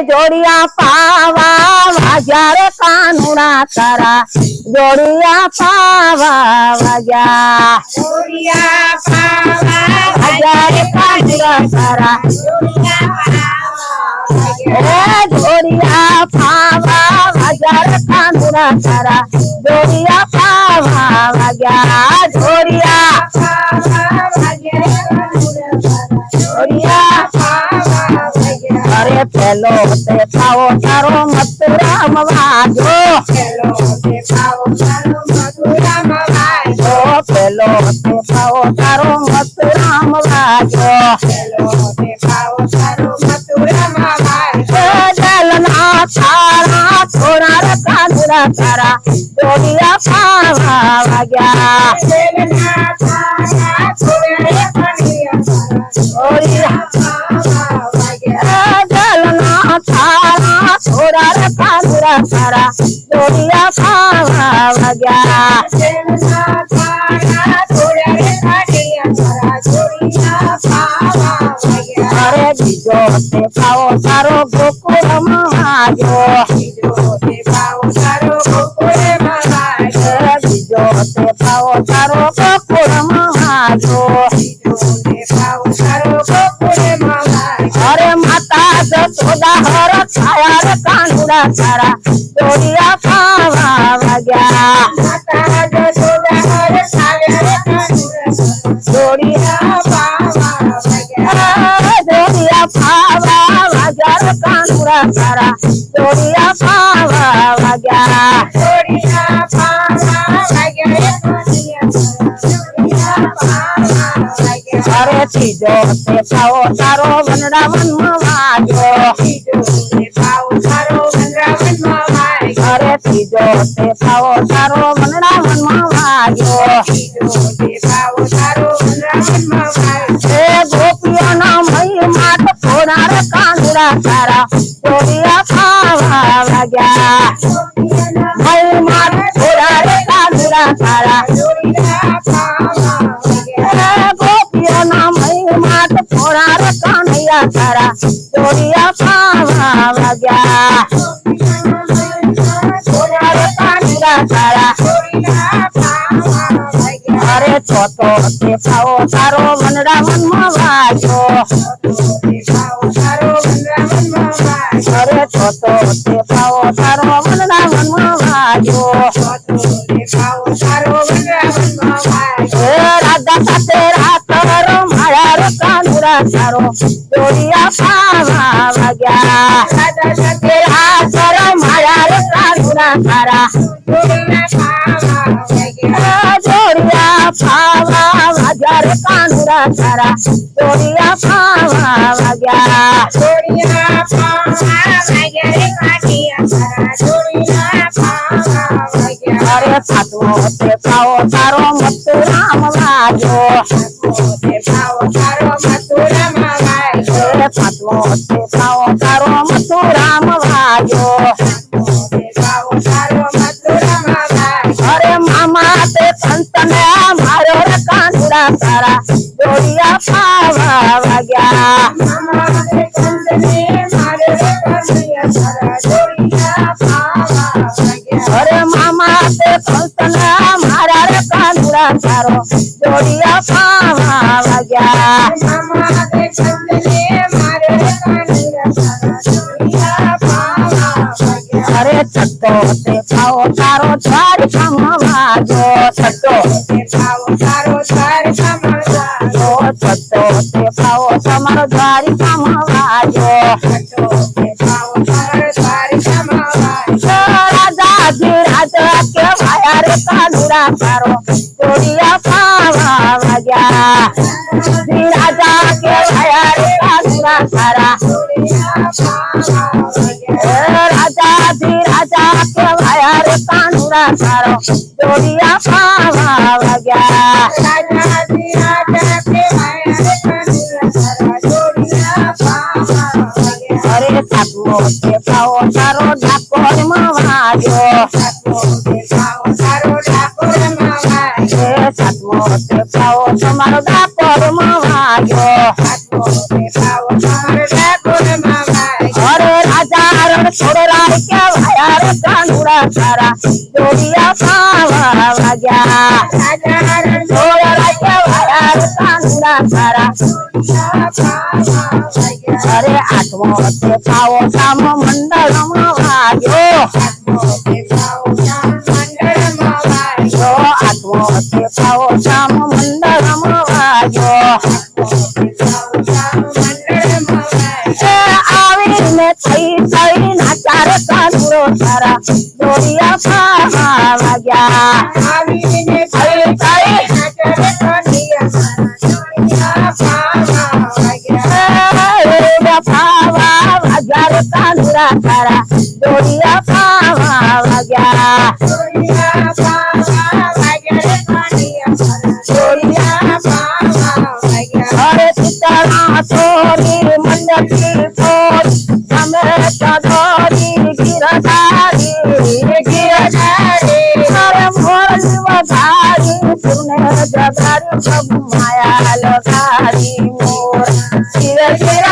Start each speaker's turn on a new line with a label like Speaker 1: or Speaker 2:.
Speaker 1: जोड़िया पावा वाजार कानूना तारा जोड़िया पावा वाजा
Speaker 2: जोड़िया पावा
Speaker 1: वाजार कानूना तारा जोड़िया पावा वाजार कानूना तारा जोड़िया पावा वाजा जोड़िया जोड़िया अरे पेलो ते पाओ तारो मथुरा मवाजो
Speaker 2: पेलो ते पाओ तारो मथुरा मवाजो
Speaker 1: पेलो ते पाओ तारो मथुरा मवाजो
Speaker 2: पेलो ते पाओ तारो मथुरा मवाजो
Speaker 1: जलना थारा थोड़ा कांदरा तारा जोड़िया पावा वाजा
Speaker 2: जलना थारा थोड़ा कांदरा
Speaker 1: जोड़िया जलना थारा थोड़ा कांदरा तारा जोड़िया पावा वाजा
Speaker 2: जलना थारा थोड़ा कांदरा तारा जोड़िया पावा वाजा
Speaker 1: अरे बीजो ते पाओ तारो गोकुल महाजो
Speaker 2: बीजो ते पाओ तारो गोकुल महाजो
Speaker 1: बीजो ते पाओ तारो गोकुल महाजो
Speaker 2: बीजो ते पाओ तारो गोकुल महाजो
Speaker 1: अरे माता जसोदा हर छाया रे कांदरा तारा जोड़िया पावा वाजा
Speaker 2: माता जसोदा हर छाया रे कांदरा जोड़िया पावा वाजा
Speaker 1: जोड़िया पावा वाजार कांदरा तारा जोड़िया पावा वाजा
Speaker 2: जोड़िया पावा वाजा जोड़िया पावा वाजा
Speaker 1: अरे तीजो ते पाओ तारो वनड़ा वन वाजो
Speaker 2: बीजो ते पाओ तारो वनरावन महाजो
Speaker 1: अरे तीजो ते पाओ तारो वनड़ा वन वाजो
Speaker 2: बीजो ते पाओ तारो वनरावन महाजो
Speaker 1: गोपियों ना मई मात थोड़ा रे कांदरा तारा जोड़िया पावा वाजा मई मात थोड़ा रे कांदरा तारा
Speaker 2: जोड़िया पावा वाजा
Speaker 1: गोपियों ना मई मात थोड़ा रे कांदरा तारा जोड़िया पावा वाजा थोड़ा रे कांदरा तारा
Speaker 2: जोड़िया पावा वाजा
Speaker 1: अरे छोटो ते पाओ तारो वनड़ा वन वाजो
Speaker 2: ते पाओ तारो वनरावन महाजो
Speaker 1: अरे छोटो ते पाओ तारो वनड़ा वन वाजो
Speaker 2: ते पाओ तारो वनरावन महाजो
Speaker 1: राधा साथे रातरो माया रे कांदरा तारो जोड़िया पावा वाजा
Speaker 2: राधा सते
Speaker 1: रातरो माया रे कांदरा तारा
Speaker 2: जोड़िया पावा वाजा
Speaker 1: जोड़िया पावा वाजार कांदरा तारा जोड़िया पावा वाजा
Speaker 2: जोड़िया पावा वाजा रे काटिया तारा जोड़िया पावा वाजा
Speaker 1: अरे फातमो ते पाओ तारो मथुरा वाजो
Speaker 2: ते पाओ तारो मथुरा महाजो
Speaker 1: फातमो ते पाओ तारो मथुरा वाजो
Speaker 2: ते पाओ तारो मथुरा महाजो
Speaker 1: अरे मामा ते संत ने मारो रे कांदरा तारा जोड़िया पावा वाजा
Speaker 2: मामा ते कंस ने मारे काटिया तारा जोड़िया पावा वाजा
Speaker 1: अरे मामा ते संत ने मारा रे कांदरा तारो जोड़िया पावा वाजा
Speaker 2: मामा ते कंस ने मारे काटिया तारा जोड़िया पावा वाजा
Speaker 1: अरे छटो ते पाओ तारो द्वार वाजो छटो
Speaker 2: ते पाओ तारो द्वार समाजो
Speaker 1: छटो ते पाओ तमारो द्वार वाजो
Speaker 2: छटो ते पाओ तारो द्वार समाजो
Speaker 1: राजा धीराज के भाया रे कांदरा तारो जोड़िया पावा वाजा धीराजा के भाया रे कांदरा तारा
Speaker 2: जोड़िया पावा वाजा
Speaker 1: राजा धीराजा के भाया रे कांदरा तारो जोड़िया पावा वाजा
Speaker 2: राजा दी राजा के माया रे कांदरा तारा जोड़िया पावा वाजा
Speaker 1: अरे सातमो ते पाओ तारो ढाकोर वाजो
Speaker 2: ते पाओ तारो ठाकुर महाजो
Speaker 1: सातमो ते पाओ तमारो ढाकोर वाजो
Speaker 2: ते पाओ तारो
Speaker 1: अरे राजा रण छोड़ राय के भाया रे कानुड़ा तारा जोड़िया पावा वाग्या छोड़ राय के भाया रे कानुड़ा तारा अरे आत्मो ते पावो साम मंडल वाग्यो आत्मो ते पावो साम मंडल वाग्यो आवीने थई थई नाचार कानुड़ो तारा जोड़िया पावा वाग्या आवीने थई थई पावा वाग्या रे कानुड़ा तारा जोड़िया पावा वाग्या अरे सीतारा छोरी मंडकी छोरी समेत धोरी गिरधारी अरे मोरली वधारी पुण्य जगारी सब माया लगारी मोर गिर गिर